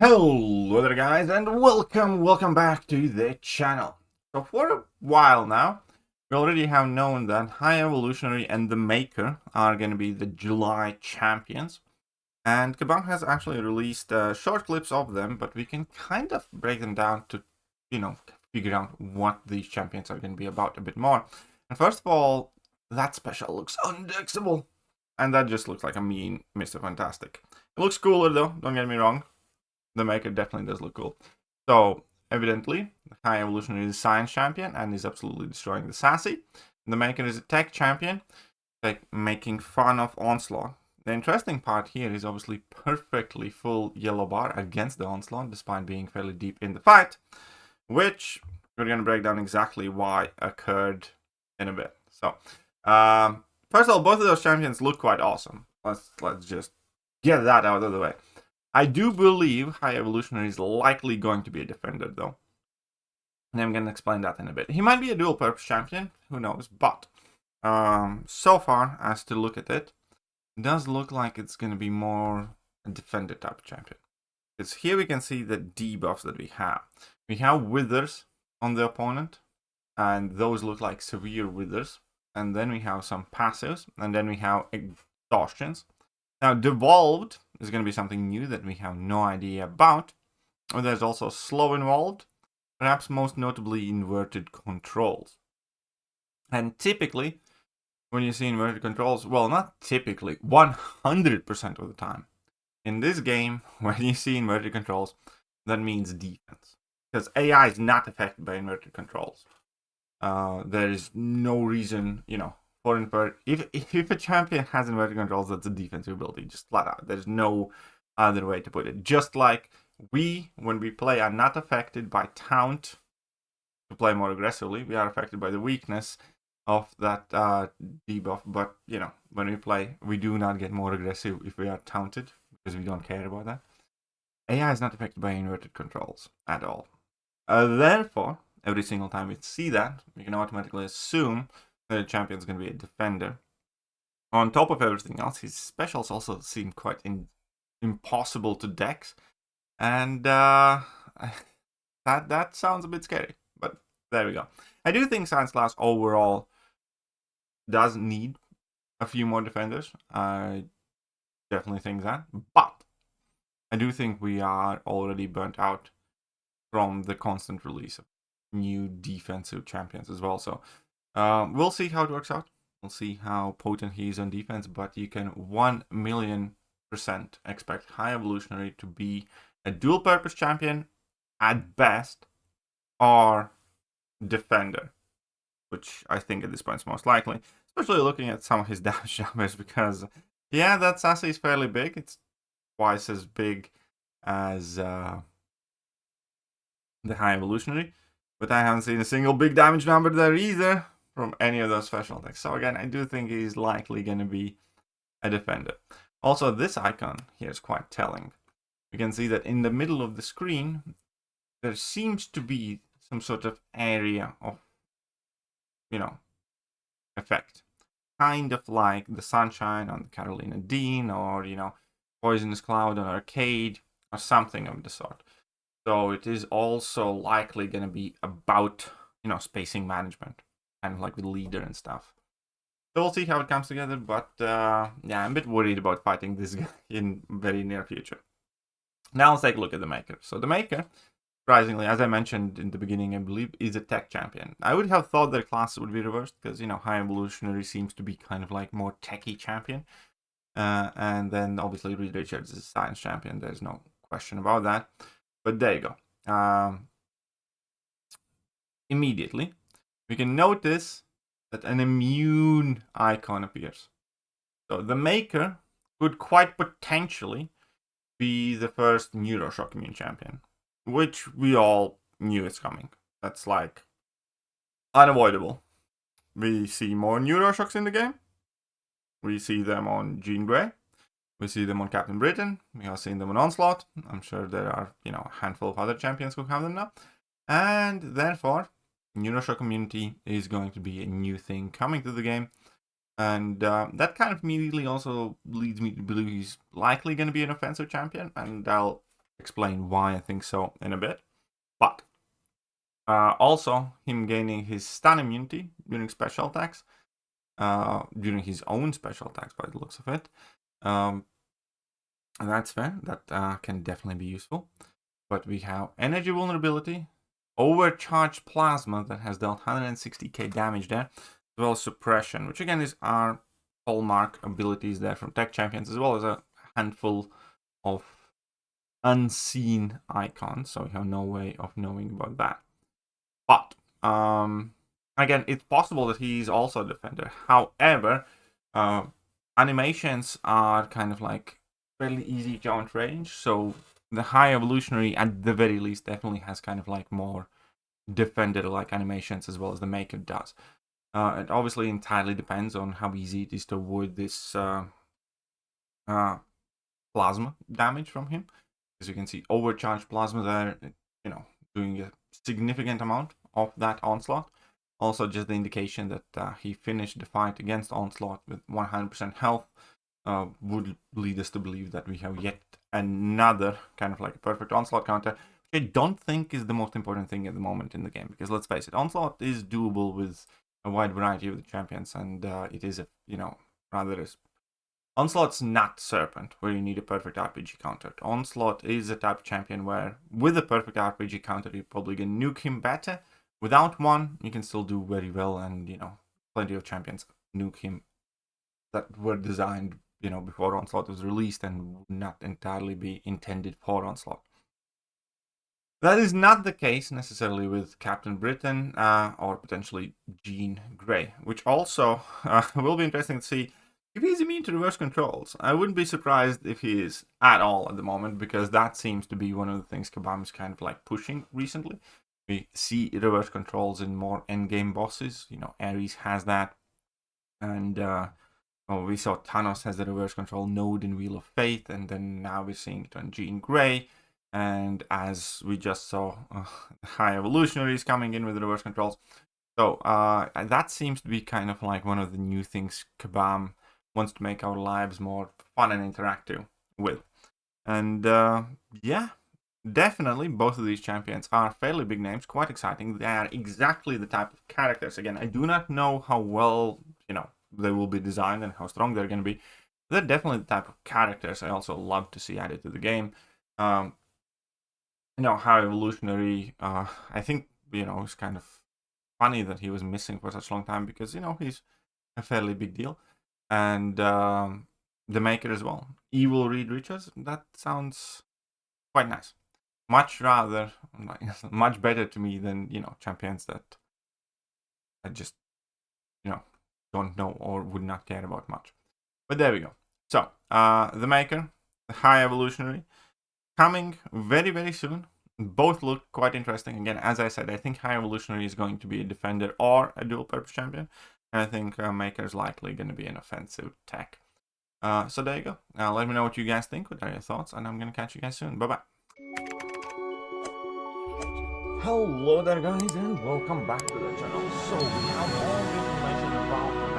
Hello there guys, and welcome back to the channel. So for a while now, we already have known that High Evolutionary and the Maker are going to be the July champions. And Kabang has actually released short clips of them, but we can kind of break them down to, figure out what these champions are going to be about a bit more. And first of all, that special looks undexable. And that just looks like a mean Mr. Fantastic. It looks cooler though, don't get me wrong. The Maker definitely does look cool. So, evidently, the High Evolutionary is a science champion and is absolutely destroying the Sassy. The Maker is a tech champion, like making fun of Onslaught. The interesting part here is obviously perfectly full yellow bar against the Onslaught, despite being fairly deep in the fight, which we're going to break down exactly why occurred in a bit. So, first of all, both of those champions look quite awesome. Let's just get that out of the way. I do believe High Evolutionary is likely going to be a defender, though. And I'm going to explain that in a bit. He might be a dual-purpose champion, who knows, but so far, as to look at it, it does look like it's going to be more a defender type of champion. Because here we can see the debuffs that we have. We have withers on the opponent, and those look like severe withers. And then we have some passives, and then we have exhaustions. Now, devolved is going to be something new that we have no idea about. And there's also slow involved, perhaps most notably inverted controls. And typically, when you see inverted controls, well, not typically, 100% of the time. In this game, when you see inverted controls, that means defense. Because AI is not affected by inverted controls. There is no reason, if a champion has inverted controls, that's a defensive ability, just flat out. There's no other way to put it. Just like when we play, are not affected by taunt to play more aggressively. We are affected by the weakness of that debuff. But, when we play, we do not get more aggressive if we are taunted, because we don't care about that. AI is not affected by inverted controls at all. Therefore, every single time we see that, we can automatically assume the champion is going to be a defender. On top of everything else, his specials also seem quite impossible to dex, and that sounds a bit scary. But there we go. I do think Science Class overall does need a few more defenders. I definitely think that, but I do think we are already burnt out from the constant release of new defensive champions as well. So we'll see how it works out. We'll see how potent he is on defense, but you can 1,000,000% expect High Evolutionary to be a dual-purpose champion at best, or defender, which I think at this point is most likely, especially looking at some of his damage numbers, because, yeah, that Sassy is fairly big. It's twice as big as the High Evolutionary, but I haven't seen a single big damage number there either from any of those special attacks. So again, I do think he's likely going to be a defender. Also, this icon here is quite telling. You can see that in the middle of the screen, there seems to be some sort of area of, effect. Kind of like the sunshine on the Carolina Dean, or, Poisonous Cloud on Arcade, or something of the sort. So it is also likely going to be about, spacing management, kind of like the leader and stuff. So we'll see how it comes together, but yeah, I'm a bit worried about fighting this guy in very near future. Now let's take a look at the Maker. So the Maker, surprisingly, as I mentioned in the beginning, I believe, is a tech champion. I would have thought their class would be reversed, because, High Evolutionary seems to be kind of like more techie champion. And then obviously Reed Richards is a science champion. There's no question about that. But there you go. Immediately, we can notice that an immune icon appears. So the Maker could quite potentially be the first Neuroshock immune champion, which we all knew is coming. That's like unavoidable. We see more Neuroshocks in the game. We see them on Jean Grey. We see them on Captain Britain. We have seen them on Onslaught. I'm sure there are, a handful of other champions who have them now. And therefore, Neuroshock immunity is going to be a new thing coming to the game. And that kind of immediately also leads me to believe he's likely going to be an offensive champion. And I'll explain why I think so in a bit. But also him gaining his stun immunity during special attacks, during his own special attacks by the looks of it. And that's fair. That can definitely be useful. But we have energy vulnerability, overcharged plasma that has dealt 160k damage there, as well as suppression, which again is our hallmark abilities there from tech champions, as well as a handful of unseen icons, so we have no way of knowing about that. But again, it's possible that he's also a defender. However, animations are kind of like fairly easy to outrange, so the high evolutionary at the very least definitely has kind of like more defender-like animations as well as the Maker does. It obviously entirely depends on how easy it is to avoid this plasma damage from him. As you can see, overcharged plasma there, doing a significant amount of that onslaught. Also, just the indication that he finished the fight against Onslaught with 100% health would lead us to believe that we have yet another kind of like a perfect Onslaught counter, which I don't think is the most important thing at the moment in the game, because let's face it, Onslaught is doable with a wide variety of the champions, and it is Onslaught's not Serpent, where you need a perfect RPG counter. Onslaught is a type of champion where, with a perfect RPG counter, you're probably going to nuke him better. Without one, you can still do very well, and, plenty of champions nuke him that were designed, before Onslaught was released and would not entirely be intended for Onslaught. That is not the case necessarily with Captain Britain or potentially Jean Grey, which also will be interesting to see if he's immune to reverse controls. I wouldn't be surprised if he is at all at the moment, because that seems to be one of the things Kabam is kind of like pushing recently. We see reverse controls in more endgame bosses. Ares has that, and we saw Thanos has the reverse control node in Wheel of Fate, and then now we're seeing it on Jean Grey. And as we just saw, High Evolutionary is coming in with reverse controls. So that seems to be kind of like one of the new things Kabam wants to make our lives more fun and interactive with. And yeah, definitely both of these champions are fairly big names, quite exciting. They are exactly the type of characters. Again, I do not know how well, they will be designed and how strong they're going to be. They're definitely the type of characters I also love to see added to the game. How Evolutionary, I think, it's kind of funny that he was missing for such a long time, because, he's a fairly big deal. And the Maker as well. Evil Reed Richards, that sounds quite nice. Much better to me than, champions that I just, don't know or would not care about much. But there we go. So, the Maker, the High Evolutionary, coming very, very soon. Both look quite interesting. Again, as I said, I think High Evolutionary is going to be a defender or a dual-purpose champion. And I think Maker is likely going to be an offensive tech. So there you go. Let me know what you guys think. What are your thoughts? And I'm going to catch you guys soon. Bye-bye. Hello there, guys, and welcome back to the channel. So we have all the information about the